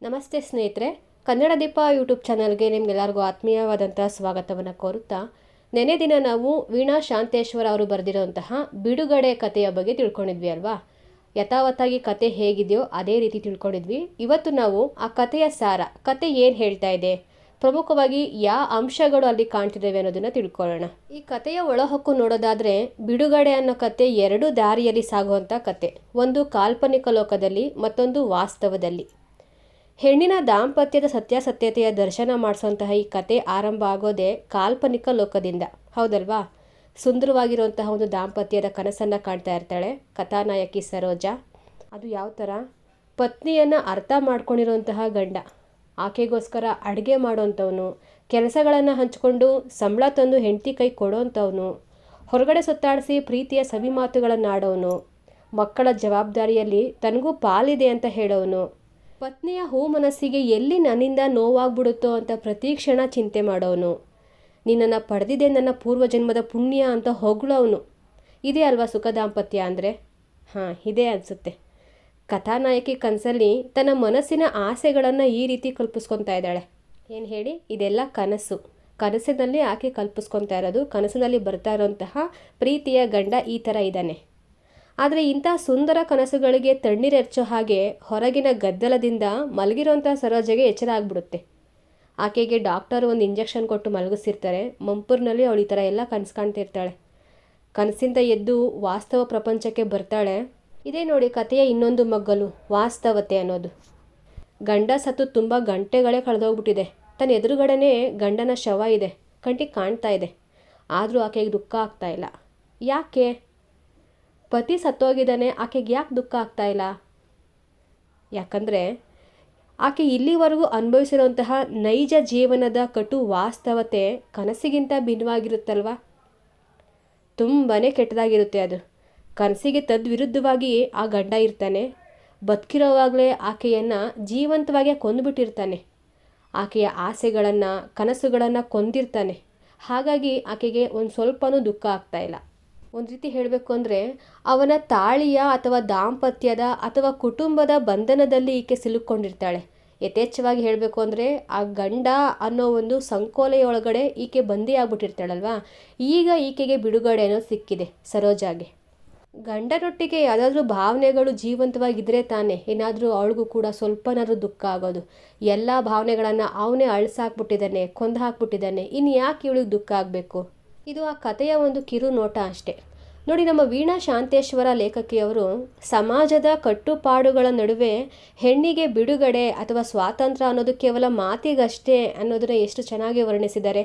ನಮಸ್ತೆ ಸ್ನೇಹಿತರೆ, ಕನ್ನಡ ದೀಪ ಯೂಟ್ಯೂಬ್ ಚಾನಲ್ಗೆ ನಿಮಗೆಲ್ಲರಿಗೂ ಆತ್ಮೀಯವಾದಂಥ ಸ್ವಾಗತವನ್ನು ಕೋರುತ್ತಾ ನೆನೆ ದಿನ ನಾವು ವೀಣಾ ಶಾಂತೇಶ್ವರ ಅವರು ಬರೆದಿರುವಂತಹ ಬಿಡುಗಡೆ ಕಥೆಯ ಬಗ್ಗೆ ತಿಳ್ಕೊಂಡಿದ್ವಿ ಅಲ್ವಾ. ಯಥಾವತ್ತಾಗಿ ಕತೆ ಹೇಗಿದೆಯೋ ಅದೇ ರೀತಿ ತಿಳ್ಕೊಂಡಿದ್ವಿ. ಇವತ್ತು ನಾವು ಆ ಕಥೆಯ ಸಾರ, ಕತೆ ಏನು ಹೇಳ್ತಾ ಇದೆ, ಪ್ರಮುಖವಾಗಿ ಯಾವ ಅಂಶಗಳು ಅಲ್ಲಿ ಕಾಣ್ತಿದ್ದೇವೆ ಅನ್ನೋದನ್ನು ತಿಳ್ಕೊಳ್ಳೋಣ. ಈ ಕಥೆಯ ಒಳಹೊಕ್ಕು ನೋಡೋದಾದರೆ, ಬಿಡುಗಡೆ ಅನ್ನೋ ಕತೆ ಎರಡು ದಾರಿಯಲ್ಲಿ ಸಾಗುವಂಥ ಕತೆ. ಒಂದು ಕಾಲ್ಪನಿಕ ಲೋಕದಲ್ಲಿ, ಮತ್ತೊಂದು ವಾಸ್ತವದಲ್ಲಿ. ಹೆಣ್ಣಿನ ದಾಂಪತ್ಯದ ಸತ್ಯಾಸತ್ಯತೆಯ ದರ್ಶನ ಮಾಡಿಸುವಂತಹ ಈ ಕತೆ ಆರಂಭ ಆಗೋದೇ ಕಾಲ್ಪನಿಕ ಲೋಕದಿಂದ, ಹೌದಲ್ವಾ. ಸುಂದರವಾಗಿರುವಂತಹ ಒಂದು ದಾಂಪತ್ಯದ ಕನಸನ್ನು ಕಾಣ್ತಾ ಇರ್ತಾಳೆ ಕಥಾನಾಯಕಿ ಸರೋಜಾ. ಅದು ಯಾವ ಥರ, ಪತ್ನಿಯನ್ನು ಅರ್ಥ ಮಾಡ್ಕೊಂಡಿರುವಂತಹ ಗಂಡ, ಆಕೆಗೋಸ್ಕರ ಅಡುಗೆ ಮಾಡೋವಂಥವನು, ಕೆಲಸಗಳನ್ನು ಹಂಚಿಕೊಂಡು ಸಂಬಳ ತಂದು ಹೆಂಡತಿ ಕೈ ಕೊಡೋವಂಥವನು, ಹೊರಗಡೆ ಸುತ್ತಾಡಿಸಿ ಪ್ರೀತಿಯ ಸವಿ ಮಾತುಗಳನ್ನು ಆಡೋನು, ಮಕ್ಕಳ ಜವಾಬ್ದಾರಿಯಲ್ಲಿ ತನಗೂ ಪಾಲಿದೆ ಅಂತ ಹೇಳೋನು, ಪತ್ನಿಯ ಹೂ ಮನಸ್ಸಿಗೆ ಎಲ್ಲಿ ನನ್ನಿಂದ ನೋವಾಗ್ಬಿಡುತ್ತೋ ಅಂತ ಪ್ರತಿಕ್ಷಣ ಚಿಂತೆ ಮಾಡೋನು, ನಿನ್ನನ್ನು ಪಡೆದಿದೆ ನನ್ನ ಪೂರ್ವಜನ್ಮದ ಪುಣ್ಯ ಅಂತ ಹೊಗಳವನು. ಇದೇ ಅಲ್ವಾ ಸುಖ ದಾಂಪತ್ಯ ಅಂದರೆ? ಹಾಂ, ಇದೇ ಅನಿಸುತ್ತೆ. ಕಥಾನಾಯಕಿ ಕನಸಲ್ಲಿ ತನ್ನ ಮನಸ್ಸಿನ ಆಸೆಗಳನ್ನು ಈ ರೀತಿ ಕಲ್ಪಿಸ್ಕೊತಾ ಇದ್ದಾಳೆ. ಏನು ಹೇಳಿ, ಇದೆಲ್ಲ ಕನಸು. ಕನಸಿನಲ್ಲಿ ಆಕೆ ಕಲ್ಪಿಸ್ಕೊತಾ ಇರೋದು, ಕನಸಿನಲ್ಲಿ ಬರ್ತಾ ಇರೋಂತಹ ಪ್ರೀತಿಯ ಗಂಡ ಈ ಥರ ಇದ್ದಾನೆ. ಆದರೆ ಇಂಥ ಸುಂದರ ಕನಸುಗಳಿಗೆ ತಣ್ಣೀರೆಚ್ಚೋ ಹಾಗೆ ಹೊರಗಿನ ಗದ್ದಲದಿಂದ ಮಲಗಿರೋಂಥ ಸರೋಜೆಗೆ ಎಚ್ಚರ ಆಗಿಬಿಡುತ್ತೆ. ಆಕೆಗೆ ಡಾಕ್ಟರ್ ಒಂದು ಇಂಜೆಕ್ಷನ್ ಕೊಟ್ಟು ಮಲಗಿಸಿರ್ತಾರೆ. ಮಂಪೂರಿನಲ್ಲಿ ಅವಳು ಈ ಥರ ಎಲ್ಲ ಕನಸು ಕಾಣ್ತಿರ್ತಾಳೆ. ಕನಸಿಂದ ಎದ್ದು ವಾಸ್ತವ ಪ್ರಪಂಚಕ್ಕೆ ಬರ್ತಾಳೆ. ಇದೇ ನೋಡಿ ಕಥೆಯ ಇನ್ನೊಂದು ಮಗ್ಗಲು, ವಾಸ್ತವತೆ ಅನ್ನೋದು. ಗಂಡ ಸತ್ತು ತುಂಬ ಗಂಟೆಗಳೇ ಕಳೆದೋಗ್ಬಿಟ್ಟಿದೆ. ತನ್ನ ಎದುರುಗಡೆನೇ ಗಂಡನ ಶವ ಇದೆ, ಕಂಟಿಗೆ ಕಾಣ್ತಾ ಇದೆ. ಆದರೂ ಆಕೆಗೆ ದುಃಖ ಆಗ್ತಾ ಇಲ್ಲ. ಯಾಕೆ? ಪತಿ ಸತ್ತೋಗಿದ್ದಾನೆ, ಆಕೆಗೆ ಯಾಕೆ ದುಃಖ ಆಗ್ತಾ ಇಲ್ಲ? ಯಾಕಂದರೆ ಆಕೆ ಇಲ್ಲಿವರೆಗೂ ಅನುಭವಿಸಿರುವಂತಹ ನೈಜ ಜೀವನದ ಕಟು ವಾಸ್ತವತೆ ಕನಸಿಗಿಂತ ಭಿನ್ನವಾಗಿರುತ್ತಲ್ವ. ತುಂಬಾ ಕೆಟ್ಟದಾಗಿರುತ್ತೆ ಅದು. ಕನಸಿಗೆ ತದ್ವಿರುದ್ಧವಾಗಿ ಆ ಗಂಡ ಇರ್ತಾನೆ. ಬದುಕಿರೋವಾಗಲೇ ಆಕೆಯನ್ನು ಜೀವಂತವಾಗಿ ಕೊಂದುಬಿಟ್ಟಿರ್ತಾನೆ. ಆಕೆಯ ಆಸೆಗಳನ್ನು, ಕನಸುಗಳನ್ನು ಕೊಂದಿರ್ತಾನೆ. ಹಾಗಾಗಿ ಆಕೆಗೆ ಒಂದು ಸ್ವಲ್ಪನೂ ದುಃಖ ಆಗ್ತಾ ಇಲ್ಲ. ಒಂದು ರೀತಿ ಹೇಳಬೇಕು ಅಂದರೆ, ಅವನ ತಾಳಿಯ ಅಥವಾ ದಾಂಪತ್ಯದ ಅಥವಾ ಕುಟುಂಬದ ಬಂಧನದಲ್ಲಿ ಈಕೆ ಸಿಲುಕೊಂಡಿರ್ತಾಳೆ. ಯಥೇಚ್ಛವಾಗಿ ಹೇಳಬೇಕು ಅಂದರೆ, ಆ ಗಂಡ ಅನ್ನೋ ಒಂದು ಸಂಕೋಲೆಯ ಒಳಗಡೆ ಈಕೆ ಬಂದಿ ಆಗ್ಬಿಟ್ಟಿರ್ತಾಳಲ್ವ. ಈಗ ಈಕೆಗೆ ಬಿಡುಗಡೆ ಅನ್ನೋದು ಸಿಕ್ಕಿದೆ ಸರೋಜಾಗೆ. ಗಂಡನೊಟ್ಟಿಗೆ ಯಾವುದಾದ್ರೂ ಭಾವನೆಗಳು ಜೀವಂತವಾಗಿದ್ದರೆ ತಾನೇ ಏನಾದರೂ ಅವಳಿಗೂ ಕೂಡ ಸ್ವಲ್ಪನಾದ್ರೂ ದುಃಖ ಆಗೋದು. ಎಲ್ಲ ಭಾವನೆಗಳನ್ನು ಅವನೇ ಅಳಿಸಾಕ್ಬಿಟ್ಟಿದ್ದಾನೆ, ಕೊಂದು ಹಾಕ್ಬಿಟ್ಟಿದ್ದಾನೆ. ಇನ್ನು ಯಾಕೆ ಇವಳಿಗೆ ದುಃಖ ಆಗಬೇಕು? ಇದು ಆ ಕಥೆಯ ಒಂದು ಕಿರು ನೋಟ ಅಷ್ಟೆ. ನೋಡಿ, ನಮ್ಮ ವೀಣಾ ಶಾಂತೇಶ್ವರ ಲೇಖಕಿಯವರು ಸಮಾಜದ ಕಟ್ಟುಪಾಡುಗಳ ನಡುವೆ ಹೆಣ್ಣಿಗೆ ಬಿಡುಗಡೆ ಅಥವಾ ಸ್ವಾತಂತ್ರ್ಯ ಅನ್ನೋದು ಕೇವಲ ಮಾತಿಗಷ್ಟೇ ಅನ್ನೋದನ್ನ ಎಷ್ಟು ಚೆನ್ನಾಗಿ ವರ್ಣಿಸಿದ್ದಾರೆ.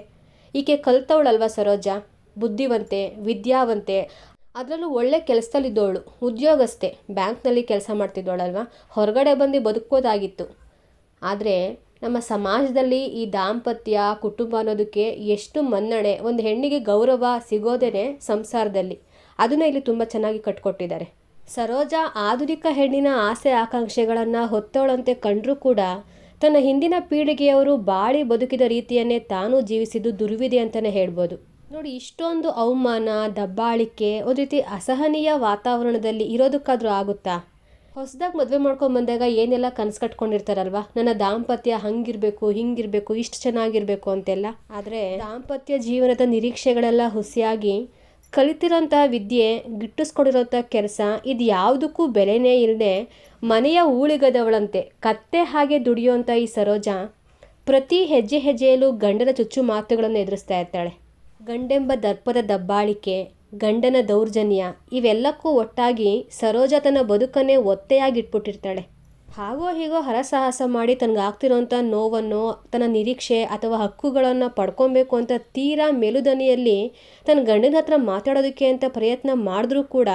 ಈಕೆ ಕಲ್ತವಳಲ್ವ ಸರೋಜಾ, ಬುದ್ಧಿವಂತೆ, ವಿದ್ಯಾವಂತೆ, ಅದರಲ್ಲೂ ಒಳ್ಳೆ ಕೆಲಸದಲ್ಲಿದ್ದವಳು, ಉದ್ಯೋಗಸ್ಥೆ, ಬ್ಯಾಂಕ್ನಲ್ಲಿ ಕೆಲಸ ಮಾಡ್ತಿದ್ದವಳಲ್ವ. ಹೊರಗಡೆ ಬಂದು ಬದುಕೋದಾಗಿತ್ತು. ಆದರೆ ನಮ್ಮ ಸಮಾಜದಲ್ಲಿ ಈ ದಾಂಪತ್ಯ, ಕುಟುಂಬ ಅನ್ನೋದಕ್ಕೆ ಎಷ್ಟು ಮನ್ನಣೆ, ಒಂದು ಹೆಣ್ಣಿಗೆ ಗೌರವ ಸಿಗೋದೇ ಸಂಸಾರದಲ್ಲಿ. ಅದನ್ನು ಇಲ್ಲಿ ತುಂಬ ಚೆನ್ನಾಗಿ ಕಟ್ಕೊಟ್ಟಿದ್ದಾರೆ. ಸರೋಜಾ ಆಧುನಿಕ ಹೆಣ್ಣಿನ ಆಸೆ ಆಕಾಂಕ್ಷೆಗಳನ್ನು ಹೊತ್ತವಳಂತೆ ಕಂಡರೂ ಕೂಡ ತನ್ನ ಹಿಂದಿನ ಪೀಳಿಗೆಯವರು ಬಾಳಿ ಬದುಕಿದ ರೀತಿಯನ್ನೇ ತಾನೂ ಜೀವಿಸಿದ್ದು ದುರ್ವಿಧಿ ಅಂತಲೇ ಹೇಳ್ಬೋದು. ನೋಡಿ, ಇಷ್ಟೊಂದು ಅವಮಾನ, ದಬ್ಬಾಳಿಕೆ, ಒಂದು ರೀತಿ ಅಸಹನೀಯ ವಾತಾವರಣದಲ್ಲಿ ಇರೋದಕ್ಕಾದರೂ ಆಗುತ್ತಾ? ಹೊಸದಾಗಿ ಮದುವೆ ಮಾಡ್ಕೊಂಡು ಬಂದಾಗ ಏನೆಲ್ಲ ಕನಸು ಕಟ್ಕೊಂಡಿರ್ತಾರಲ್ವ, ನನ್ನ ದಾಂಪತ್ಯ ಹಂಗಿರಬೇಕು, ಹಿಂಗಿರಬೇಕು, ಇಷ್ಟು ಚೆನ್ನಾಗಿರಬೇಕು ಅಂತೆಲ್ಲ. ಆದರೆ ದಾಂಪತ್ಯ ಜೀವನದ ನಿರೀಕ್ಷೆಗಳೆಲ್ಲ ಹುಸಿಯಾಗಿ ಕಲಿತಿರೋಂತಹ ವಿದ್ಯೆ, ಗಿಟ್ಟಿಸ್ಕೊಂಡಿರೋಂಥ ಕೆಲಸ, ಇದು ಯಾವುದಕ್ಕೂ ಬೆಲೆನೇ ಇಲ್ಲದೆ ಮನೆಯ ಊಳಿಗದವಳಂತೆ ಕತ್ತೆ ಹಾಗೆ ದುಡಿಯೋಂಥ ಈ ಸರೋಜಾ ಪ್ರತಿ ಹೆಜ್ಜೆ ಹೆಜ್ಜೆಯಲ್ಲೂ ಗಂಡನ ಚುಚ್ಚು ಮಾತುಗಳನ್ನು ಎದುರಿಸ್ತಾ ಇರ್ತಾಳೆ. ಗಂಡೆಂಬ ದರ್ಪದ ದಬ್ಬಾಳಿಕೆ, ಗಂಡನ ದೌರ್ಜನ್ಯ, ಇವೆಲ್ಲಕ್ಕೂ ಒಟ್ಟಾಗಿ ಸರೋಜಾ ತನ್ನ ಬದುಕನ್ನೇ ಒತ್ತೆಯಾಗಿಟ್ಬಿಟ್ಟಿರ್ತಾಳೆ. ಹಾಗೋ ಹೀಗೋ ಹರಸಾಹಸ ಮಾಡಿ ತನಗಾಗ್ತಿರೋಂಥ ನೋವನ್ನು, ತನ್ನ ನಿರೀಕ್ಷೆ ಅಥವಾ ಹಕ್ಕುಗಳನ್ನು ಪಡ್ಕೊಬೇಕು ಅಂತ ತೀರಾ ಮೆಲುದನಿಯಲ್ಲಿ ತನ್ನ ಗಂಡನ ಹತ್ರ ಮಾತಾಡೋದಕ್ಕೆ ಅಂತ ಪ್ರಯತ್ನ ಮಾಡಿದ್ರೂ ಕೂಡ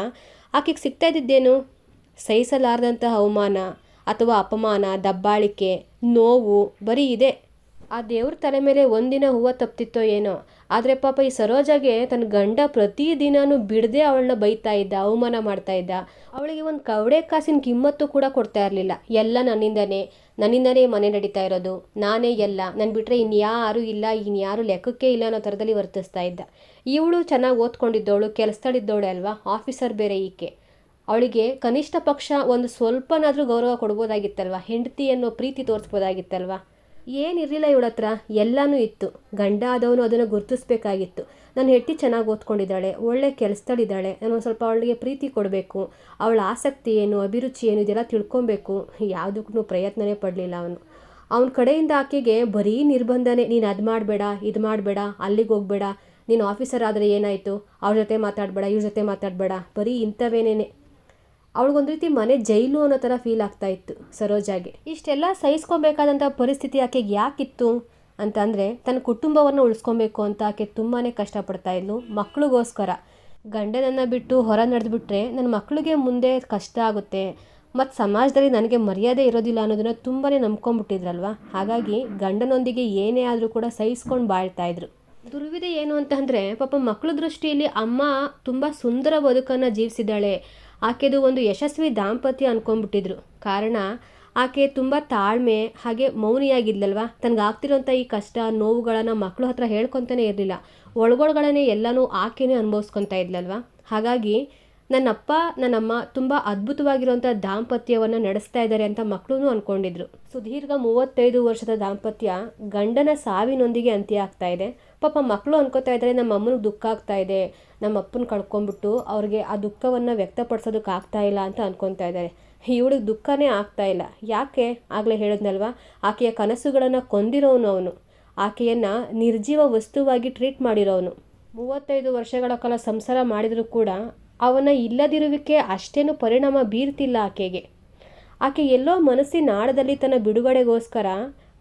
ಆಕೆಗೆ ಸಿಗ್ತಾ ಇದ್ದಿದ್ದೇನು? ಸಹಿಸಲಾರದಂತಹ ಅವಮಾನ ಅಥವಾ ಅಪಮಾನ, ದಬ್ಬಾಳಿಕೆ, ನೋವು ಬರೀ ಇದೆ. ಆ ದೇವ್ರ ತಲೆ ಮೇಲೆ ಒಂದಿನ ಹೂವು ತಪ್ತಿತ್ತೋ ಏನೋ. ಆದರೆ ಪಾಪ ಈ ಸರೋಜಾಗೆ ತನ್ನ ಗಂಡ ಪ್ರತಿದಿನವೂ ಬಿಡದೆ ಅವಳನ್ನ ಬೈತಾ ಇದ್ದ, ಅವಮಾನ ಮಾಡ್ತಾ ಇದ್ದ. ಅವಳಿಗೆ ಒಂದು ಕವಡೆ ಕಾಸಿನ ಕಿಮ್ಮತ್ತು ಕೂಡ ಕೊಡ್ತಾ ಇರಲಿಲ್ಲ. ಎಲ್ಲ ನನ್ನಿಂದನೇ ಮನೆ ನಡೀತಾ ಇರೋದು, ನಾನೇ ಎಲ್ಲ, ನನ್ನ ಬಿಟ್ಟರೆ ಇನ್ಯಾರೂ ಇಲ್ಲ, ಇನ್ಯಾರು ಲೆಕ್ಕಕ್ಕೆ ಇಲ್ಲ ಅನ್ನೋ ಥರದಲ್ಲಿ ವರ್ತಿಸ್ತಾ ಇದ್ದ. ಇವಳು ಚೆನ್ನಾಗಿ ಓದ್ಕೊಂಡಿದ್ದವಳು, ಕೆಲಸದಲ್ಲಿದ್ದವಳೆ ಅಲ್ವಾ, ಆಫೀಸರ್ ಬೇರೆ ಈಕೆ. ಅವಳಿಗೆ ಕನಿಷ್ಠ ಪಕ್ಷ ಒಂದು ಸ್ವಲ್ಪನಾದರೂ ಗೌರವ ಕೊಡ್ಬೋದಾಗಿತ್ತಲ್ವ, ಹೆಂಡತಿ ಅನ್ನೋ ಪ್ರೀತಿ ತೋರಿಸ್ಬೋದಾಗಿತ್ತಲ್ವ. ಏನಿರಲಿಲ್ಲ ಇವಳ ಹತ್ರ, ಎಲ್ಲನೂ ಇತ್ತು. ಗಂಡ ಆದವನು ಅದನ್ನು ಗುರುತಿಸ್ಬೇಕಾಗಿತ್ತು. ನನ್ನ ಹೆಂಡತಿ ಚೆನ್ನಾಗಿ ಓದ್ಕೊಂಡಿದ್ದಾಳೆ, ಒಳ್ಳೆ ಕೆಲಸದಲ್ಲಿದ್ದಾಳೆ, ನಾನು ಸ್ವಲ್ಪ ಅವಳಿಗೆ ಪ್ರೀತಿ ಕೊಡಬೇಕು, ಅವಳ ಆಸಕ್ತಿ ಏನು, ಅಭಿರುಚಿ ಏನು, ಇದೆಲ್ಲ ತಿಳ್ಕೊಬೇಕು. ಯಾವುದಕ್ಕೂ ಪ್ರಯತ್ನನೇ ಪಡಲಿಲ್ಲ ಅವನು. ಅವನ ಕಡೆಯಿಂದ ಆಕೆಗೆ ಬರೀ ನಿರ್ಬಂಧನೆ. ನೀನು ಅದು ಮಾಡಬೇಡ, ಇದು ಮಾಡಬೇಡ, ಅಲ್ಲಿಗೆ ಹೋಗಬೇಡ, ನೀನು ಆಫೀಸರ್ ಆದರೆ ಏನಾಯಿತು, ಅವ್ರ ಜೊತೆ ಮಾತಾಡಬೇಡ, ಇವ್ರ ಜೊತೆ ಮಾತಾಡಬೇಡ, ಬರೀ ಇಂಥವೇನೇನೆ. ಅವಳಿಗೊಂದು ರೀತಿ ಮನೆ ಜೈಲು ಅನ್ನೋ ಥರ ಫೀಲ್ ಆಗ್ತಾ ಇತ್ತು ಸರೋಜಾಗೆ. ಇಷ್ಟೆಲ್ಲ ಸಹಿಸ್ಕೊಬೇಕಾದಂಥ ಪರಿಸ್ಥಿತಿ ಆಕೆಗೆ ಯಾಕಿತ್ತು ಅಂತಂದರೆ, ತನ್ನ ಕುಟುಂಬವನ್ನು ಉಳಿಸ್ಕೊಬೇಕು ಅಂತ ಆಕೆ ತುಂಬಾ ಕಷ್ಟಪಡ್ತಾ ಇದ್ಲು. ಮಕ್ಕಳಿಗೋಸ್ಕರ ಗಂಡನನ್ನು ಬಿಟ್ಟು ಹೊರ ನಡೆದುಬಿಟ್ರೆ ನನ್ನ ಮಕ್ಕಳಿಗೆ ಮುಂದೆ ಕಷ್ಟ ಆಗುತ್ತೆ, ಮತ್ತು ಸಮಾಜದಲ್ಲಿ ನನಗೆ ಮರ್ಯಾದೆ ಇರೋದಿಲ್ಲ ಅನ್ನೋದನ್ನು ತುಂಬಾ ನಂಬ್ಕೊಂಡ್ಬಿಟ್ಟಿದ್ರಲ್ವ. ಹಾಗಾಗಿ ಗಂಡನೊಂದಿಗೆ ಏನೇ ಆದರೂ ಕೂಡ ಸಹಿಸ್ಕೊಂಡು ಬಾಳ್ತಾಯಿದ್ರು. ದುರ್ವಿಧಿ ಏನು ಅಂತಂದರೆ, ಪಾಪ ಮಕ್ಕಳ ದೃಷ್ಟಿಯಲ್ಲಿ ಅಮ್ಮ ತುಂಬ ಸುಂದರ ಬದುಕನ್ನು ಜೀವಿಸಿದ್ದಾಳೆ, ಆಕೆದು ಒಂದು ಯಶಸ್ವಿ ದಾಂಪತ್ಯ ಅಂದ್ಕೊಂಡ್ಬಿಟ್ಟಿದ್ರು. ಕಾರಣ ಆಕೆ ತುಂಬ ತಾಳ್ಮೆ ಹಾಗೆ ಮೌನಿಯಾಗಿದ್ಲಲ್ವ. ತನಗಾಗ್ತಿರೋಂಥ ಈ ಕಷ್ಟ ನೋವುಗಳನ್ನು ಮಕ್ಕಳ ಹತ್ರ ಹೇಳ್ಕೊತಾನೆ ಇರಲಿಲ್ಲ. ಒಳಗೊಳಗಡೆ ಎಲ್ಲನೂ ಆಕೆನೇ ಅನುಭವಿಸ್ಕೊತಾ ಇದ್ಲಲ್ವ. ಹಾಗಾಗಿ ನನ್ನಪ್ಪ ನನ್ನಮ್ಮ ತುಂಬ ಅದ್ಭುತವಾಗಿರುವಂಥ ದಾಂಪತ್ಯವನ್ನು ನಡೆಸ್ತಾ ಇದ್ದಾರೆ ಅಂತ ಮಕ್ಕಳು ಅಂದ್ಕೊಂಡಿದ್ರು. ಸುದೀರ್ಘ 35 ವರ್ಷದ ದಾಂಪತ್ಯ ಗಂಡನ ಸಾವಿನೊಂದಿಗೆ ಅಂತ್ಯ ಆಗ್ತಾ ಇದೆ. ಪಾಪ ಮಕ್ಕಳು ಅನ್ಕೋತಾ ಇದ್ದಾರೆ, ನಮ್ಮ ಅಮ್ಮನಿಗೆ ದುಃಖ ಆಗ್ತಾ ಇದೆ, ನಮ್ಮ ಅಪ್ಪನ ಕಳ್ಕೊಂಡ್ಬಿಟ್ಟು ಅವ್ರಿಗೆ ಆ ದುಃಖವನ್ನು ವ್ಯಕ್ತಪಡಿಸೋದಕ್ಕೆ ಆಗ್ತಾ ಇಲ್ಲ ಅಂತ ಅನ್ಕೊತಾ ಇದ್ದಾರೆ. ಇವಳಿಗೆ ದುಃಖನೇ ಆಗ್ತಾ ಇಲ್ಲ. ಯಾಕೆ? ಆಗಲೇ ಹೇಳಿದ್ನಲ್ವ, ಆಕೆಯ ಕನಸುಗಳನ್ನು ಕೊಂದಿರೋನು ಅವನು, ಆಕೆಯನ್ನು ನಿರ್ಜೀವ ವಸ್ತುವಾಗಿ ಟ್ರೀಟ್ ಮಾಡಿರೋನು. 35 ವರ್ಷಗಳ ಕಾಲ ಸಂಸಾರ ಮಾಡಿದರೂ ಕೂಡ ಅವನ ಇಲ್ಲದಿರುವಿಕೆ ಅಷ್ಟೇನು ಪರಿಣಾಮ ಬೀರ್ತಿಲ್ಲ ಆಕೆಗೆ. ಆಕೆ ಎಲ್ಲೋ ಮನಸ್ಸಿನ ಆಳದಲ್ಲಿ ತನ್ನ ಬಿಡುಗಡೆಗೋಸ್ಕರ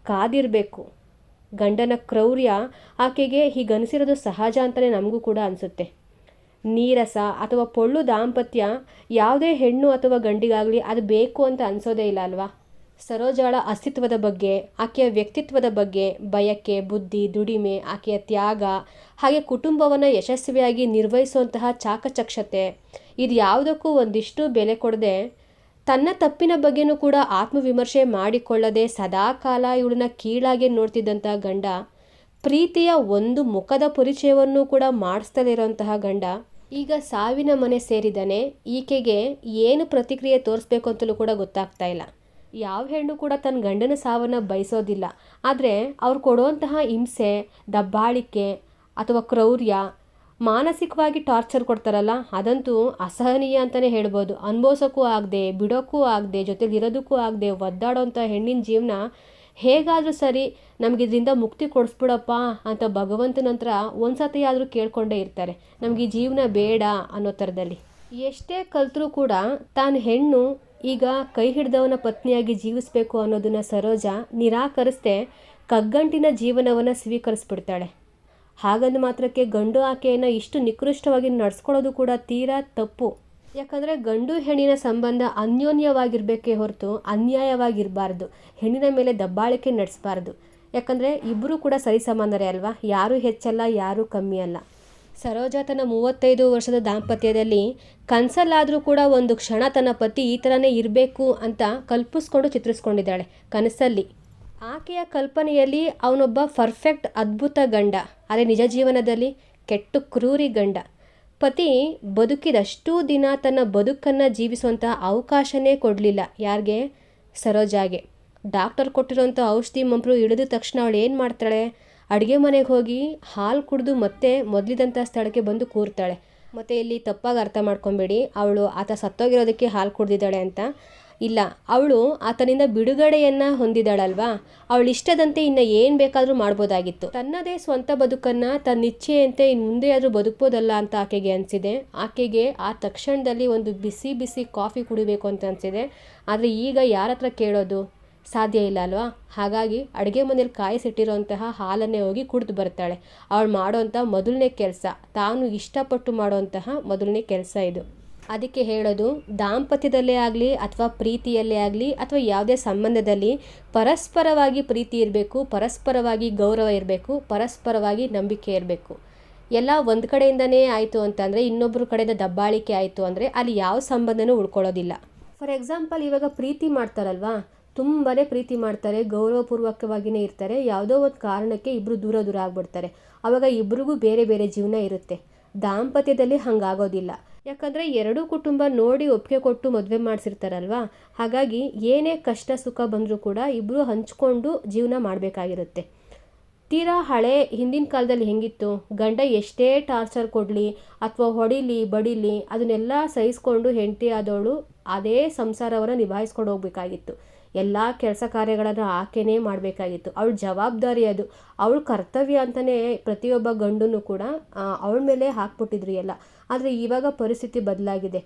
ಕಾದಿರಬೇಕು. ಗಂಡನ ಕ್ರೌರ್ಯ ಆಕೆಗೆ ಹೀಗನಿಸಿರೋದು ಸಹಜ ಅಂತಲೇ ನಮಗೂ ಕೂಡ ಅನಿಸುತ್ತೆ. ನೀರಸ ಅಥವಾ ಪೊಳ್ಳು ದಾಂಪತ್ಯ ಯಾವುದೇ ಹೆಣ್ಣು ಅಥವಾ ಗಂಡಿಗಾಗಲಿ ಅದು ಬೇಕು ಅಂತ ಅನಿಸೋದೇ ಇಲ್ಲ ಅಲ್ವಾ. ಸರೋಜಾಳ ಅಸ್ತಿತ್ವದ ಬಗ್ಗೆ, ಆಕೆಯ ವ್ಯಕ್ತಿತ್ವದ ಬಗ್ಗೆ, ಬಯಕೆ, ಬುದ್ಧಿ, ದುಡಿಮೆ, ಆಕೆಯ ತ್ಯಾಗ, ಹಾಗೆ ಕುಟುಂಬವನ್ನು ಯಶಸ್ವಿಯಾಗಿ ನಿರ್ವಹಿಸುವಂತಹ ಚಾಕಚಕ್ಷತೆ, ಇದು ಯಾವುದಕ್ಕೂ ಒಂದಿಷ್ಟು ಬೆಲೆ ಕೊಡದೆ, ತನ್ನ ತಪ್ಪಿನ ಬಗ್ಗೆನೂ ಕೂಡ ಆತ್ಮವಿಮರ್ಶೆ ಮಾಡಿಕೊಳ್ಳದೆ ಸದಾಕಾಲ ಇವಳನ್ನ ಕೀಳಾಗಿ ನೋಡ್ತಿದ್ದಂಥ ಗಂಡ, ಪ್ರೀತಿಯ ಒಂದು ಮುಖದ ಪರಿಚಯವನ್ನು ಕೂಡ ಮಾಡಿಸ್ತಲೇ ಇರೋಂತಹ ಗಂಡ ಈಗ ಸಾವಿನ ಮನೆ ಸೇರಿದ್ದಾನೆ. ಈಕೆಗೆ ಏನು ಪ್ರತಿಕ್ರಿಯೆ ತೋರಿಸ್ಬೇಕು ಅಂತಲೂ ಕೂಡ ಗೊತ್ತಾಗ್ತಾ ಇಲ್ಲ. ಯಾವ ಹೆಣ್ಣು ಕೂಡ ತನ್ನ ಗಂಡನ ಸಾವನ್ನು ಬಯಸೋದಿಲ್ಲ. ಆದರೆ ಅವ್ರು ಕೊಡುವಂತಹ ಹಿಂಸೆ, ದಬ್ಬಾಳಿಕೆ ಅಥವಾ ಕ್ರೌರ್ಯ, ಮಾನಸಿಕವಾಗಿ ಟಾರ್ಚರ್ ಕೊಡ್ತಾರಲ್ಲ, ಅದಂತೂ ಅಸಹನೀಯ ಅಂತಲೇ ಹೇಳ್ಬೋದು. ಅನುಭವಿಸೋಕ್ಕೂ ಆಗದೆ, ಬಿಡೋಕ್ಕೂ ಆಗದೆ, ಜೊತೆಲಿರೋದಕ್ಕೂ ಆಗದೆ ಒದ್ದಾಡೋಂಥ ಹೆಣ್ಣಿನ ಜೀವನ ಹೇಗಾದರೂ ಸರಿ ನಮಗಿದ್ರಿಂದ ಮುಕ್ತಿ ಕೊಡಿಸ್ಬಿಡಪ್ಪ ಅಂತ ಭಗವಂತನ ಹತ್ರ ಒಂದು ಸತಿ ಆದರೂ ಕೇಳ್ಕೊಂಡೇ ಇರ್ತಾರೆ. ನಮಗೆ ಈ ಜೀವನ ಬೇಡ ಅನ್ನೋ ಥರದಲ್ಲಿ. ಎಷ್ಟೇ ಕಲ್ತರೂ ಕೂಡ ತಾನು ಹೆಣ್ಣು ಈಗ ಕೈ ಹಿಡ್ದವನ ಪತ್ನಿಯಾಗಿ ಜೀವಿಸಬೇಕು ಅನ್ನೋದನ್ನು ಸರೋಜಾ ನಿರಾಕರಿಸದೆ ಕಗ್ಗಂಟಿನ ಜೀವನವನ್ನು ಸ್ವೀಕರಿಸ್ಬಿಡ್ತಾಳೆ. ಹಾಗಂದು ಮಾತ್ರಕ್ಕೆ ಗಂಡು ಆಕೆಯನ್ನು ಇಷ್ಟು ನಿಕೃಷ್ಟವಾಗಿ ನಡೆಸ್ಕೊಳ್ಳೋದು ಕೂಡ ತೀರಾ ತಪ್ಪು. ಯಾಕಂದರೆ ಗಂಡು ಹೆಣ್ಣಿನ ಸಂಬಂಧ ಅನ್ಯೋನ್ಯವಾಗಿರಬೇಕೇ ಹೊರತು ಅನ್ಯಾಯವಾಗಿರಬಾರ್ದು. ಹೆಣ್ಣಿನ ಮೇಲೆ ದಬ್ಬಾಳಿಕೆ ನಡೆಸಬಾರ್ದು. ಯಾಕಂದರೆ ಇಬ್ಬರೂ ಕೂಡ ಸರಿಸಮಾನರೇ ಅಲ್ವಾ, ಯಾರೂ ಹೆಚ್ಚಲ್ಲ, ಯಾರೂ ಕಮ್ಮಿ ಅಲ್ಲ. ಸರೋಜಾ ತನ್ನ 35 ವರ್ಷದ ದಾಂಪತ್ಯದಲ್ಲಿ ಕನಸಲ್ಲಾದರೂ ಕೂಡ ಒಂದು ಕ್ಷಣ ತನ್ನ ಪತಿ ಈ ಥರನೇ ಇರಬೇಕು ಅಂತ ಕಲ್ಪಿಸ್ಕೊಂಡು ಚಿತ್ರಿಸ್ಕೊಂಡಿದ್ದಾಳೆ ಕನಸಲ್ಲಿ. ಆಕೆಯ ಕಲ್ಪನೆಯಲ್ಲಿ ಅವನೊಬ್ಬ ಪರ್ಫೆಕ್ಟ್ ಅದ್ಭುತ ಗಂಡ, ಆದರೆ ನಿಜ ಜೀವನದಲ್ಲಿ ಕೆಟ್ಟು ಕ್ರೂರಿ ಗಂಡ. ಪತಿ ಬದುಕಿದಷ್ಟೂ ದಿನ ತನ್ನ ಬದುಕನ್ನು ಜೀವಿಸುವಂಥ ಅವಕಾಶನೇ ಕೊಡಲಿಲ್ಲ. ಯಾರಿಗೆ? ಸರೋಜಾಗೆ. ಡಾಕ್ಟರ್ ಕೊಟ್ಟಿರೋಂಥ ಔಷಧಿ ಮಂಪರು ಹಿಡಿದ ತಕ್ಷಣ ಅವಳು ಏನು ಮಾಡ್ತಾಳೆ? ಅಡುಗೆ ಮನೆಗೆ ಹೋಗಿ ಹಾಲು ಕುಡಿದು ಮತ್ತೆ ಮೊದಲಿದಂಥ ಸ್ಥಳಕ್ಕೆ ಬಂದು ಕೂರ್ತಾಳೆ. ಮತ್ತು ಇಲ್ಲಿ ತಪ್ಪಾಗಿ ಅರ್ಥ ಮಾಡ್ಕೊಬೇಡಿ, ಅವಳು ಆತ ಸತ್ತೋಗಿರೋದಕ್ಕೆ ಹಾಲು ಕುಡ್ದಿದ್ದಾಳೆ ಅಂತ ಇಲ್ಲ. ಅವಳು ಆತನಿಂದ ಬಿಡುಗಡೆಯನ್ನು ಹೊಂದಿದ್ದಾಳಲ್ವಾ, ಅವಳು ಇಷ್ಟದಂತೆ ಇನ್ನು ಏನು ಬೇಕಾದರೂ ಮಾಡ್ಬೋದಾಗಿತ್ತು. ತನ್ನದೇ ಸ್ವಂತ ಬದುಕನ್ನು ತನ್ನ ಇಚ್ಛೆಯಂತೆ ಇನ್ನು ಮುಂದೆ ಆದರೂ ಬದುಕ್ಬೋದಲ್ಲ ಅಂತ ಆಕೆಗೆ ಅನಿಸಿದೆ. ಆಕೆಗೆ ಆ ತಕ್ಷಣದಲ್ಲಿ ಒಂದು ಬಿಸಿ ಬಿಸಿ ಕಾಫಿ ಕುಡಿಬೇಕು ಅಂತ ಅನಿಸಿದೆ. ಆದರೆ ಈಗ ಯಾರ ಹತ್ರ ಕೇಳೋದು? ಸಾಧ್ಯ ಇಲ್ಲ ಅಲ್ವಾ. ಹಾಗಾಗಿ ಅಡುಗೆ ಮನೇಲಿ ಕಾಯಿಸಿಟ್ಟಿರೋಂತಹ ಹಾಲನ್ನೇ ಹೋಗಿ ಕುಡಿದು ಬರ್ತಾಳೆ. ಅವಳು ಮಾಡೋಂಥ ಮೊದಲನೇ ಕೆಲಸ, ತಾನು ಇಷ್ಟಪಟ್ಟು ಮಾಡೋಂತಹ ಮೊದಲನೇ ಕೆಲಸ ಇದು. ಅದಕ್ಕೆ ಹೇಳೋದು, ದಾಂಪತ್ಯದಲ್ಲೇ ಆಗಲಿ ಅಥವಾ ಪ್ರೀತಿಯಲ್ಲೇ ಆಗಲಿ ಅಥವಾ ಯಾವುದೇ ಸಂಬಂಧದಲ್ಲಿ ಪರಸ್ಪರವಾಗಿ ಪ್ರೀತಿ ಇರಬೇಕು, ಪರಸ್ಪರವಾಗಿ ಗೌರವ ಇರಬೇಕು, ಪರಸ್ಪರವಾಗಿ ನಂಬಿಕೆ ಇರಬೇಕು. ಎಲ್ಲ ಒಂದು ಕಡೆಯಿಂದನೇ ಆಯಿತು ಅಂತಂದರೆ, ಇನ್ನೊಬ್ಬರ ಕಡೆಯಿಂದ ದಬ್ಬಾಳಿಕೆ ಆಯಿತು ಅಂದರೆ ಅಲ್ಲಿ ಯಾವ ಸಂಬಂಧನೂ ಉಳ್ಕೊಳ್ಳೋದಿಲ್ಲ. ಫಾರ್ ಎಕ್ಸಾಂಪಲ್, ಇವಾಗ ಪ್ರೀತಿ ಮಾಡ್ತಾರಲ್ವಾ, ತುಂಬಾ ಪ್ರೀತಿ ಮಾಡ್ತಾರೆ, ಗೌರವಪೂರ್ವಕವಾಗಿಯೇ ಇರ್ತಾರೆ. ಯಾವುದೋ ಒಂದು ಕಾರಣಕ್ಕೆ ಇಬ್ಬರು ದೂರ ದೂರ ಆಗ್ಬಿಡ್ತಾರೆ. ಆವಾಗ ಇಬ್ಬರಿಗೂ ಬೇರೆ ಬೇರೆ ಜೀವನ ಇರುತ್ತೆ. ದಾಂಪತ್ಯದಲ್ಲಿ ಹಂಗಾಗೋದಿಲ್ಲ. ಯಾಕಂದರೆ ಎರಡೂ ಕುಟುಂಬ ನೋಡಿ ಒಪ್ಪಿಗೆ ಕೊಟ್ಟು ಮದುವೆ ಮಾಡಿಸಿರ್ತಾರಲ್ವ. ಹಾಗಾಗಿ ಏನೇ ಕಷ್ಟ ಸುಖ ಬಂದರೂ ಕೂಡ ಇಬ್ಬರು ಹಂಚ್ಕೊಂಡು ಜೀವನ ಮಾಡಬೇಕಾಗಿರುತ್ತೆ. ತೀರಾ ಹಳೆ ಹಿಂದಿನ ಕಾಲದಲ್ಲಿ ಹೆಂಗಿತ್ತು, ಗಂಡ ಎಷ್ಟೇ ಟಾರ್ಚರ್ ಕೊಡಲಿ ಅಥವಾ ಹೊಡಿಲಿ ಬಡಿಲಿ ಅದನ್ನೆಲ್ಲ ಸಹಿಸ್ಕೊಂಡು ಹೆಂಡತಿ ಆದವಳು ಅದೇ ಸಂಸಾರವನ್ನು ನಿಭಾಯಿಸ್ಕೊಂಡು ಹೋಗ್ಬೇಕಾಗಿತ್ತು. ಎಲ್ಲ ಕೆಲಸ ಕಾರ್ಯಗಳನ್ನು ಆಕೆನೇ ಮಾಡಬೇಕಾಗಿತ್ತು. ಅವಳ ಜವಾಬ್ದಾರಿ ಅದು, ಅವಳ ಕರ್ತವ್ಯ ಅಂತಲೇ ಪ್ರತಿಯೊಬ್ಬ ಗಂಡನೂ ಕೂಡ ಅವಳ ಮೇಲೆ ಹಾಕ್ಬಿಟ್ಟಿದ್ರು ಎಲ್ಲ. ಆದರೆ ಇವಾಗ ಪರಿಸ್ಥಿತಿ ಬದಲಾಗಿದೆ.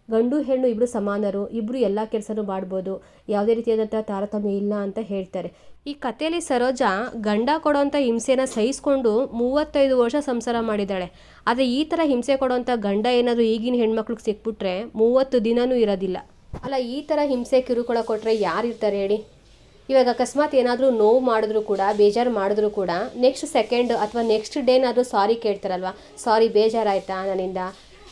ಗಂಡು ಹೆಣ್ಣು ಇಬ್ಬರು ಸಮಾನರು, ಇಬ್ಬರು ಎಲ್ಲ ಕೆಲಸನೂ ಮಾಡ್ಬೋದು, ಯಾವುದೇ ರೀತಿಯಾದಂಥ ತಾರತಮ್ಯ ಇಲ್ಲ ಅಂತ ಹೇಳ್ತಾರೆ. ಈ ಕಥೆಯಲ್ಲಿ ಸರೋಜಾ ಗಂಡ ಕೊಡೋಂಥ ಹಿಂಸೆನ ಸಹಿಸ್ಕೊಂಡು 35 ವರ್ಷ ಸಂಸಾರ ಮಾಡಿದ್ದಾಳೆ. ಆದರೆ ಈ ಥರ ಹಿಂಸೆ ಕೊಡೋಂಥ ಗಂಡ ಏನಾದರೂ ಈಗಿನ ಹೆಣ್ಮಕ್ಳಿಗೆ ಸಿಕ್ಬಿಟ್ರೆ 30 ದಿನವೂ ಇರೋದಿಲ್ಲ. ಅಲ್ಲ, ಈ ಥರ ಹಿಂಸೆ ಕಿರುಕುಳ ಕೊಟ್ಟರೆ ಯಾರಿರ್ತಾರೆ ಹೇಳಿ? ಇವಾಗ ಅಕಸ್ಮಾತ್ ಏನಾದರೂ ನೋವು ಮಾಡಿದ್ರು ಕೂಡ, ಬೇಜಾರು ಮಾಡಿದ್ರು ಕೂಡ ನೆಕ್ಸ್ಟ್ ಸೆಕೆಂಡ್ ಅಥವಾ ನೆಕ್ಸ್ಟ್ ಡೇನಾದರೂ ಸಾರಿ ಕೇಳ್ತಾರಲ್ವ, ಸಾರಿ ಬೇಜಾರಾಯ್ತಾ ನನ್ನಿಂದ,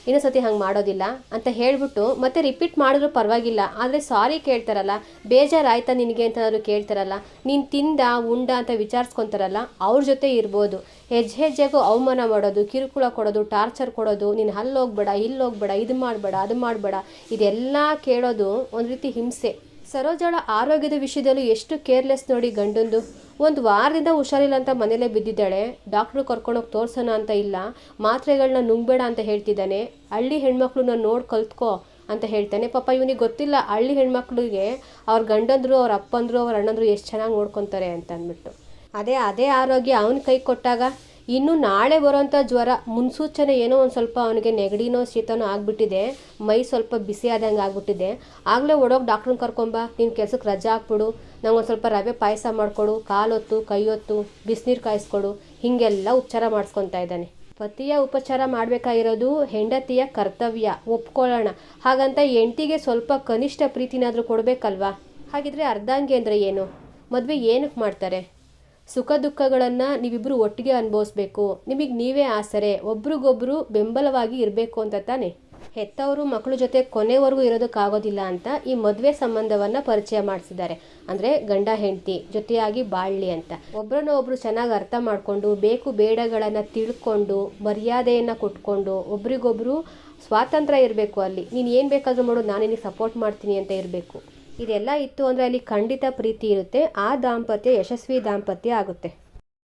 ಇನ್ನೊಂದ್ಸತಿ ಹಂಗೆ ಮಾಡೋದಿಲ್ಲ ಅಂತ ಹೇಳಿಬಿಟ್ಟು ಮತ್ತೆ ರಿಪೀಟ್ ಮಾಡಿದ್ರು ಪರವಾಗಿಲ್ಲ. ಆದರೆ ಸಾರಿ ಕೇಳ್ತಾರಲ್ಲ, ಬೇಜಾರಾಯ್ತಾ ನಿನಗೆ ಅಂತನಾದ್ರು ಕೇಳ್ತಾರಲ್ಲ, ನೀನು ತಿಂದ ಉಂಡ ಅಂತ ವಿಚಾರಿಸ್ಕೊತಾರಲ್ಲ, ಅವ್ರ ಜೊತೆ ಇರ್ಬೋದು. ಹೆಜ್ಜೆಗೂ ಅವಮಾನ ಮಾಡೋದು, ಕಿರುಕುಳ ಕೊಡೋದು, ಟಾರ್ಚರ್ ಕೊಡೋದು, ನೀನು ಅಲ್ಲಿ ಹೋಗ್ಬೇಡ, ಇಲ್ಲಿ ಹೋಗ್ಬೇಡ, ಇದು ಮಾಡಬೇಡ, ಅದು ಮಾಡಬೇಡ, ಇದೆಲ್ಲ ಕೇಳೋದು ಒಂದು ರೀತಿ ಹಿಂಸೆ. ಸರೋಜಳ ಆರೋಗ್ಯದ ವಿಷಯದಲ್ಲೂ ಎಷ್ಟು ಕೇರ್ಲೆಸ್ ನೋಡಿ ಗಂಡಂದು. ಒಂದು ವಾರದಿಂದ ಹುಷಾರಿಲ್ಲ ಅಂತ ಮನೇಲೇ ಬಿದ್ದಿದ್ದಾಳೆ. ಡಾಕ್ಟ್ರು ಕರ್ಕೊಂಡೋಗಿ ತೋರ್ಸೋಣ ಅಂತ ಇಲ್ಲ, ಮಾತ್ರೆಗಳನ್ನ ನುಂಗಬೇಡ ಅಂತ ಹೇಳ್ತಿದ್ದಾನೆ. ಹಳ್ಳಿ ಹೆಣ್ಮಕ್ಳನ್ನ ನೋಡಿ ಕಲ್ತ್ಕೋ ಅಂತ ಹೇಳ್ತಾನೆ. ಪಾಪ ಇವನಿಗೆ ಗೊತ್ತಿಲ್ಲ ಹಳ್ಳಿ ಹೆಣ್ಮಕ್ಳಿಗೆ ಅವ್ರ ಗಂಡಂದ್ರು, ಅವ್ರ ಅಪ್ಪಂದ್ರು, ಅವ್ರ ಅಣ್ಣಂದ್ರು ಎಷ್ಟು ಚೆನ್ನಾಗಿ ನೋಡ್ಕೊತಾರೆ ಅಂತ ಅಂದ್ಬಿಟ್ಟು. ಅದೇ ಆರೋಗ್ಯ ಅವನ ಕೈ ಕೊಟ್ಟಾಗ ಇನ್ನು ನಾಳೆ ಬರೋಂಥ ಜ್ವರ ಮುನ್ಸೂಚನೆ ಏನೋ ಒಂದು ಸ್ವಲ್ಪ ಅವನಿಗೆ ನೆಗಡಿನೋ ಶೀತನೋ ಆಗಿಬಿಟ್ಟಿದೆ, ಮೈ ಸ್ವಲ್ಪ ಬಿಸಿ ಆದಂಗೆ ಆಗಿಬಿಟ್ಟಿದೆ. ಆಗಲೇ ಓಡೋಗಿ ಡಾಕ್ಟ್ರನ್ನ ಕರ್ಕೊಂಬ, ನೀನು ಕೆಲಸಕ್ಕೆ ರಜೆ ಹಾಕ್ಬಿಡು, ನಂಗೊಂದು ಸ್ವಲ್ಪ ರವೆ ಪಾಯಸ ಮಾಡಿಕೊಡು, ಕಾಲೊತ್ತು ಕೈಯೊತ್ತು ಬಿಸಿನೀರು ಕಾಯಿಸ್ಕೊಡು, ಹೀಗೆಲ್ಲ ಉಪಚಾರ ಮಾಡಿಸ್ಕೊತಾ ಇದ್ದಾನೆ. ಪತಿಯ ಉಪಚಾರ ಮಾಡಬೇಕಾಗಿರೋದು ಹೆಂಡತಿಯ ಕರ್ತವ್ಯ, ಒಪ್ಕೊಳ್ಳೋಣ. ಹಾಗಂತ ಹೆಂಡತಿಗೆ ಸ್ವಲ್ಪ ಕನಿಷ್ಠ ಪ್ರೀತಿನಾದರೂ ಕೊಡಬೇಕಲ್ವಾ? ಹಾಗಿದ್ರೆ ಅರ್ಧಾಂಗಿ ಅಂದರೆ ಏನು? ಮದುವೆ ಏನಕ್ಕೆ ಮಾಡ್ತಾರೆ? ಸುಖ ದುಃಖಗಳನ್ನು ನೀವಿಬ್ಬರು ಒಟ್ಟಿಗೆ ಅನುಭವಿಸ್ಬೇಕು, ನಿಮಗೆ ನೀವೇ ಆಸರೆ, ಒಬ್ರಿಗೊಬ್ರು ಬೆಂಬಲವಾಗಿ ಇರಬೇಕು ಅಂತ ತಾನೆ. ಹೆತ್ತವರು ಮಕ್ಕಳ ಜೊತೆ ಕೊನೆವರೆಗೂ ಇರೋದಕ್ಕಾಗೋದಿಲ್ಲ ಅಂತ ಈ ಮದುವೆ ಸಂಬಂಧವನ್ನು ಪರಿಚಯ ಮಾಡಿಸಿದ್ದಾರೆ. ಅಂದರೆ ಗಂಡ ಹೆಂಡತಿ ಜೊತೆಯಾಗಿ ಬಾಳಲಿ ಅಂತ. ಒಬ್ಬರನ್ನ ಒಬ್ಬರು ಚೆನ್ನಾಗಿ ಅರ್ಥ ಮಾಡಿಕೊಂಡು, ಬೇಕು ಬೇಡಗಳನ್ನು ತಿಳ್ಕೊಂಡು, ಮರ್ಯಾದೆಯನ್ನು ಕೊಟ್ಕೊಂಡು, ಒಬ್ರಿಗೊಬ್ರು ಸ್ವಾತಂತ್ರ್ಯ ಇರಬೇಕು. ಅಲ್ಲಿ ನೀನು ಏನು ಬೇಕಾದರೂ ಮಾಡು, ನಾನು ನಿನಗೆ ಸಪೋರ್ಟ್ ಮಾಡ್ತೀನಿ ಅಂತ ಇರಬೇಕು. ಇದೆಲ್ಲ ಇತ್ತು ಅಂದರೆ ಅಲ್ಲಿ ಖಂಡಿತ ಪ್ರೀತಿ ಇರುತ್ತೆ. ಆ ದಾಂಪತ್ಯ ಯಶಸ್ವಿ ದಾಂಪತ್ಯ ಆಗುತ್ತೆ.